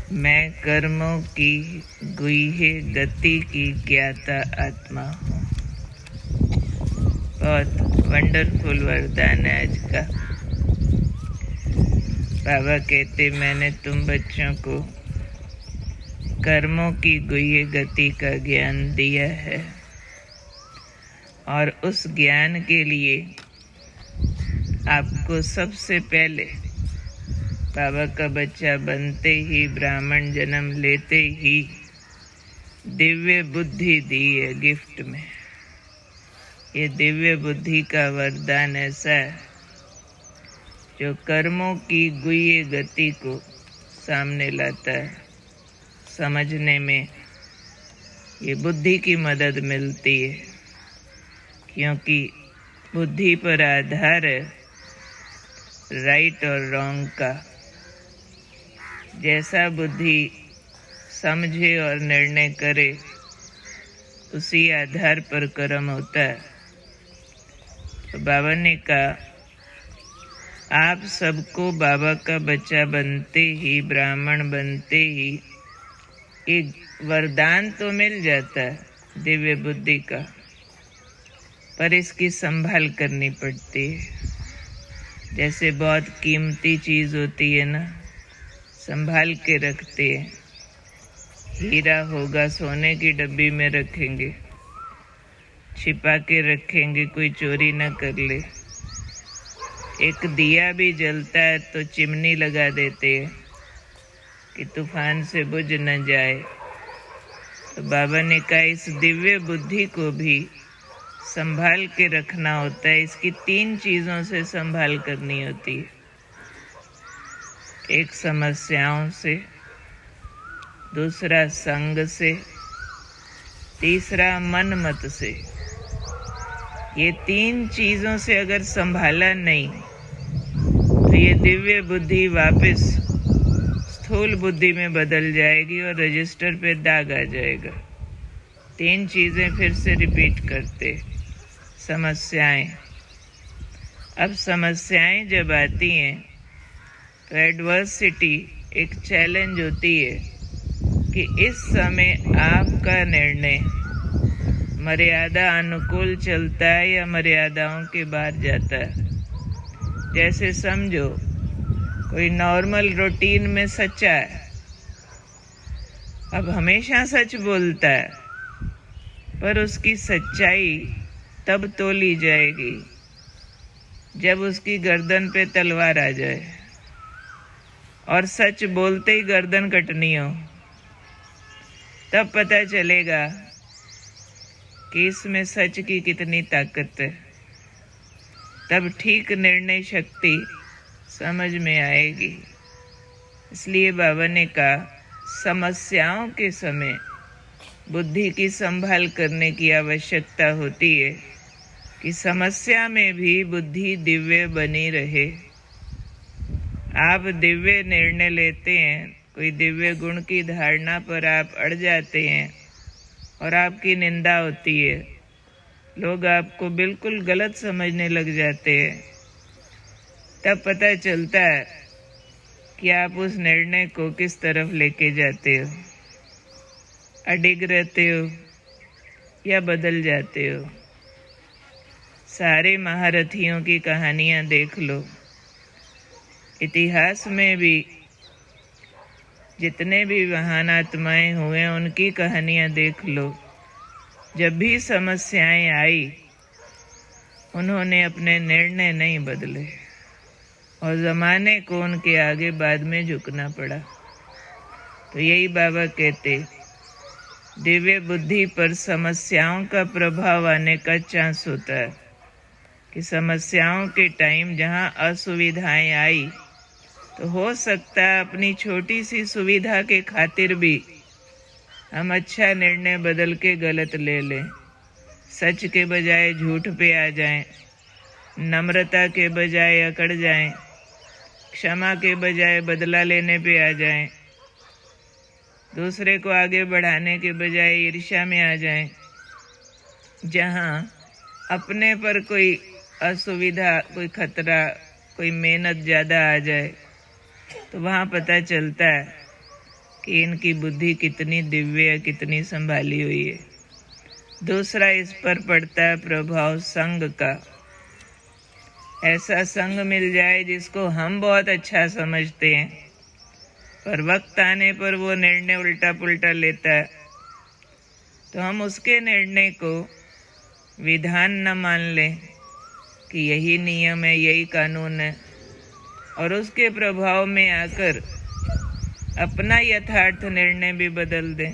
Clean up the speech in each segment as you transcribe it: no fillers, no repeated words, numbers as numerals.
मैं कर्मों की गुह्य गति की ज्ञाता आत्मा हूँ। बहुत वंडरफुल वरदान है आज का। बाबा कहते मैंने तुम बच्चों को कर्मों की गुह्य गति का ज्ञान दिया है और उस ज्ञान के लिए आपको सबसे पहले बाबा का बच्चा बनते ही, ब्राह्मण जन्म लेते ही दिव्य बुद्धि दी है गिफ्ट में। ये दिव्य बुद्धि का वरदान ऐसा है जो कर्मों की गुह्य गति को सामने लाता है। समझने में ये बुद्धि की मदद मिलती है, क्योंकि बुद्धि पर आधार है राइट और रॉन्ग का। जैसा बुद्धि समझे और निर्णय करे उसी आधार पर कर्म होता है। तो बाबा ने कहा आप सबको बाबा का बच्चा बनते ही, ब्राह्मण बनते ही एक वरदान तो मिल जाता है दिव्य बुद्धि का, पर इसकी संभाल करनी पड़ती है। जैसे बहुत कीमती चीज होती है ना, संभाल के रखते हैं। हीरा होगा सोने की डब्बी में रखेंगे, छिपा के रखेंगे, कोई चोरी न कर ले। एक दिया भी जलता है तो चिमनी लगा देते हैं कि तूफान से बुझ न जाए। तो बाबा ने कहा इस दिव्य बुद्धि को भी संभाल के रखना होता है। इसकी 3 चीजों से संभाल करनी होती है। एक समस्याओं से, दूसरा संग से, तीसरा मन मत से। ये 3 चीजों से अगर संभाला नहीं तो ये दिव्य बुद्धि वापस स्थूल बुद्धि में बदल जाएगी और रजिस्टर पे दाग आ जाएगा। 3 चीजें फिर से रिपीट करते। समस्याएं। अब समस्याएं जब आती हैं तो एडवर्सिटी एक चैलेंज होती है कि इस समय आपका निर्णय मर्यादा अनुकूल चलता है या मर्यादाओं के बाहर जाता है। जैसे समझो कोई नॉर्मल रूटीन में सच्चा है, अब हमेशा सच बोलता है, पर उसकी सच्चाई तब तोली जाएगी जब उसकी गर्दन पे तलवार आ जाए और सच बोलते ही गर्दन कटनी हो। तब पता चलेगा कि इसमें सच की कितनी ताकत है। तब ठीक निर्णय शक्ति समझ में आएगी। इसलिए बाबा ने कहा समस्याओं के समय बुद्धि की संभाल करने की आवश्यकता होती है कि समस्या में भी बुद्धि दिव्य बनी रहे। आप दिव्य निर्णय लेते हैं, कोई दिव्य गुण की धारणा पर आप अड़ जाते हैं और आपकी निंदा होती है, लोग आपको बिल्कुल गलत समझने लग जाते हैं। तब पता चलता है कि आप उस निर्णय को किस तरफ लेके जाते हो। अडिग रहते हो या बदल जाते हो। सारे महारथियों की कहानियां देख लो। इतिहास में भी जितने भी महान आत्माएं हुए उनकी कहानियां देख लो। जब भी समस्याएं आई उन्होंने अपने निर्णय नहीं बदले और जमाने को उनके आगे बाद में झुकना पड़ा। तो यही बाबा कहते दिव्य बुद्धि पर समस्याओं का प्रभाव आने का चांस होता है कि समस्याओं के टाइम जहां असुविधाएं आई तो हो सकता है अपनी छोटी सी सुविधा के खातिर भी हम अच्छा निर्णय बदल के गलत ले लें। सच के बजाय झूठ पे आ जाएं, नम्रता के बजाय अकड़ जाएं, क्षमा के बजाय बदला लेने पे आ जाएं, दूसरे को आगे बढ़ाने के बजाय ईर्ष्या में आ जाएं। जहां अपने पर कोई असुविधा, कोई खतरा, कोई मेहनत ज्यादा आ जाए तो वहां पता चलता है कि इनकी बुद्धि कितनी दिव्य है, कितनी संभाली हुई है। दूसरा, इस पर पड़ता है प्रभाव संग का। ऐसा संग मिल जाए जिसको हम बहुत अच्छा समझते हैं, पर वक्त आने पर वो निर्णय उल्टा पुल्टा लेता है, तो हम उसके निर्णय को विधान न मान लें कि यही नियम है, यही कानून है, और उसके प्रभाव में आकर अपना यथार्थ निर्णय भी बदल दें।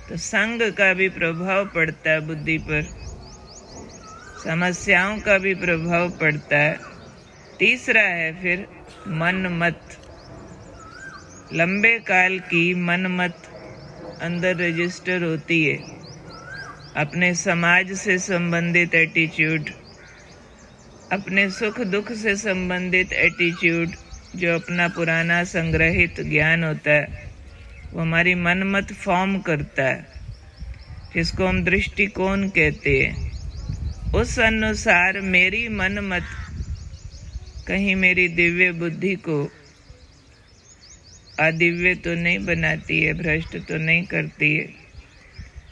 तो संग का भी प्रभाव पड़ता है बुद्धि पर, समस्याओं का भी प्रभाव पड़ता है। तीसरा है फिर मन मत। लंबे काल की मन मत अंदर रजिस्टर होती है। अपने समाज से संबंधित एटीट्यूड, अपने सुख दुख से संबंधित एटीट्यूड, जो अपना पुराना संग्रहित ज्ञान होता है, वो हमारी मन मत फॉर्म करता है, जिसको हम दृष्टिकोण कहते हैं। उस अनुसार मेरी मन मत कहीं मेरी दिव्य बुद्धि को अदिव्य तो नहीं बनाती है, भ्रष्ट तो नहीं करती है।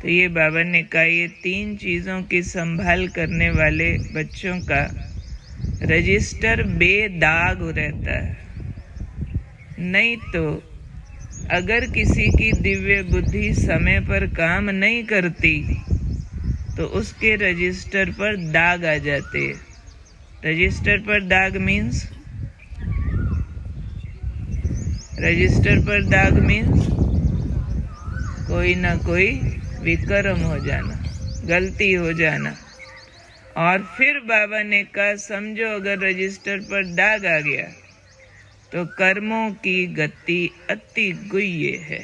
तो ये बाबा ने कहा, ये 3 चीजों की संभाल करने वाले बच्चों का रजिस्टर बेदाग रहता है। नहीं तो अगर किसी की दिव्य बुद्धि समय पर काम नहीं करती तो उसके रजिस्टर पर दाग आ जाते हैं। रजिस्टर पर दाग मीन्स कोई ना कोई विकर्म हो जाना, गलती हो जाना। और फिर बाबा ने कहा, समझो अगर रजिस्टर पर दाग आ गया तो कर्मों की गति अति गुह्य है।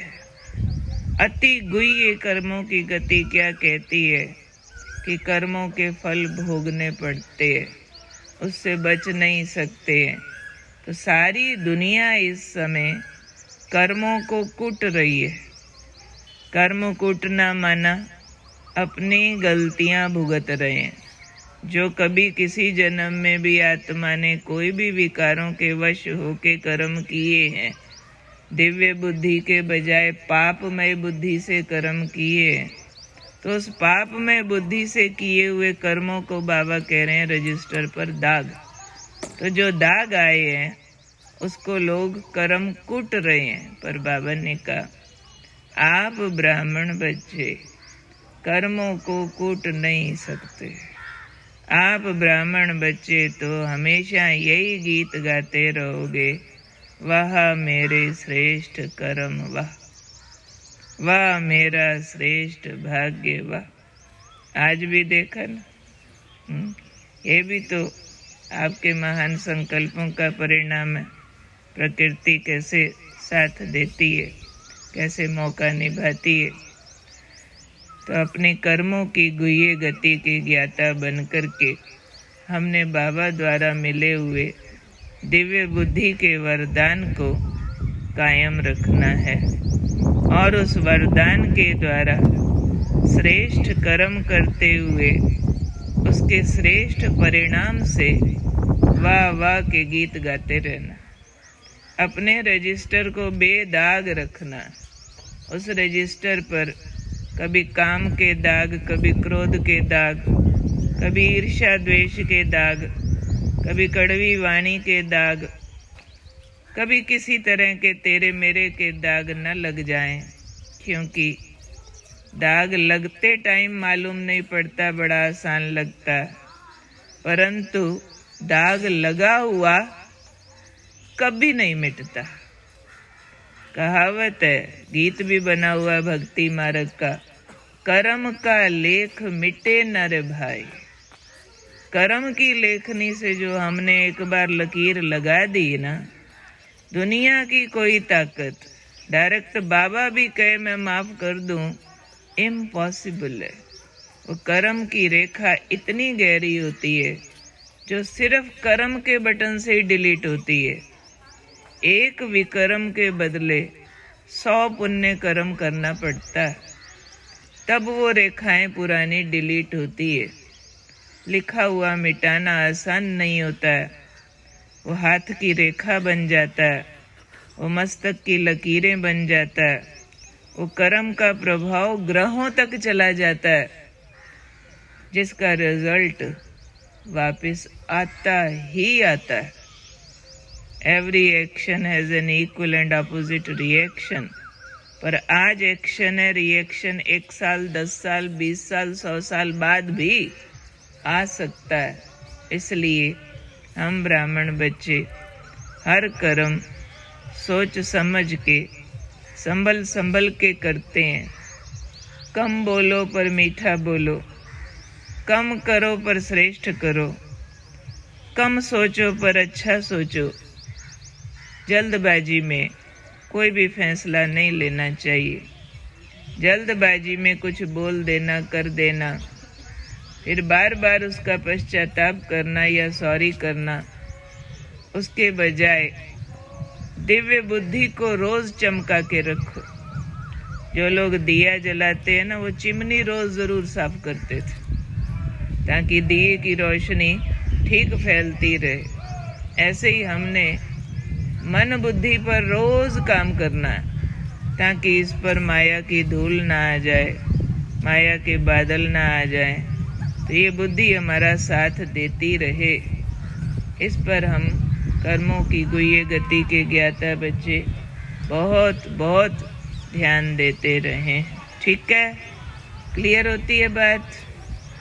अति गुह्य कर्मों की गति क्या कहती है कि कर्मों के फल भोगने पड़ते हैं, उससे बच नहीं सकते हैं। तो सारी दुनिया इस समय कर्मों को कूट रही है। कर्म कूटना माना अपनी गलतियां भुगत रहे हैं। जो कभी किसी जन्म में भी आत्मा ने कोई भी विकारों के वश होके कर्म किए हैं, दिव्य बुद्धि के बजाय पापमय बुद्धि से कर्म किए हैं, तो उस पापमय बुद्धि से किए हुए कर्मों को बाबा कह रहे हैं रजिस्टर पर दाग। तो जो दाग आए हैं उसको लोग कर्म कूट रहे हैं। पर बाबा ने कहा, आप ब्राह्मण बच्चे कर्मों को कूट नहीं सकते। आप ब्राह्मण बच्चे तो हमेशा यही गीत गाते रहोगे, वाह मेरे श्रेष्ठ कर्म वाह, वाह मेरा श्रेष्ठ भाग्य वाह। आज भी देखा ना, ये भी तो आपके महान संकल्पों का परिणाम है। प्रकृति कैसे साथ देती है, कैसे मौका निभाती है। तो अपने कर्मों की गुह्य गति की ज्ञाता बनकर के हमने बाबा द्वारा मिले हुए दिव्य बुद्धि के वरदान को कायम रखना है, और उस वरदान के द्वारा श्रेष्ठ कर्म करते हुए उसके श्रेष्ठ परिणाम से वाह वाह के गीत गाते रहना। अपने रजिस्टर को बेदाग रखना। उस रजिस्टर पर कभी काम के दाग, कभी क्रोध के दाग, कभी ईर्ष्या द्वेष के दाग, कभी कड़वी वाणी के दाग, कभी किसी तरह के तेरे मेरे के दाग न लग जाएं। क्योंकि दाग लगते टाइम मालूम नहीं पड़ता, बड़ा आसान लगता, परंतु दाग लगा हुआ कभी नहीं मिटता। कहावत है, गीत भी बना हुआ भक्ति मार्ग का, कर्म का लेख मिटे न रे भाई। कर्म की लेखनी से जो हमने एक बार लकीर लगा दी ना, दुनिया की कोई ताकत, डायरेक्ट बाबा भी कहे मैं माफ कर दूं, इम्पॉसिबल है। वो कर्म की रेखा इतनी गहरी होती है जो सिर्फ कर्म के बटन से ही डिलीट होती है। एक विकर्म के बदले 100 पुण्य कर्म करना पड़ता है, तब वो रेखाएं पुरानी डिलीट होती है। लिखा हुआ मिटाना आसान नहीं होता है, वो हाथ की रेखा बन जाता है। वो मस्तक की लकीरें बन जाता है, वो कर्म का प्रभाव ग्रहों तक चला जाता है, जिसका रिजल्ट वापस आता ही आता है। Every action has an equal and opposite reaction. पर आज एक्शन है, रिएक्शन 1 साल, 10 साल, 20 साल, 100 साल बाद भी आ सकता है। इसलिए हम ब्राह्मण बच्चे हर कर्म सोच समझ के, संभल संभल के करते हैं। कम बोलो पर मीठा बोलो, कम करो पर श्रेष्ठ करो, कम सोचो पर अच्छा सोचो। जल्दबाजी में कोई भी फैसला नहीं लेना चाहिए। जल्दबाजी में कुछ बोल देना, कर देना, फिर बार बार उसका पश्चाताप करना या सॉरी करना, उसके बजाय दिव्य बुद्धि को रोज चमका के रखो। जो लोग दिया जलाते हैं ना, वो चिमनी रोज जरूर साफ करते थे, ताकि दिए की रोशनी ठीक फैलती रहे। ऐसे ही हमने मन बुद्धि पर रोज काम करना है, ताकि इस पर माया की धूल ना आ जाए, माया के बादल ना आ जाए, तो ये बुद्धि हमारा साथ देती रहे। इस पर हम कर्मों की गुह्य गति के ज्ञाता बच्चे बहुत बहुत ध्यान देते रहें। ठीक है? क्लियर होती है बात?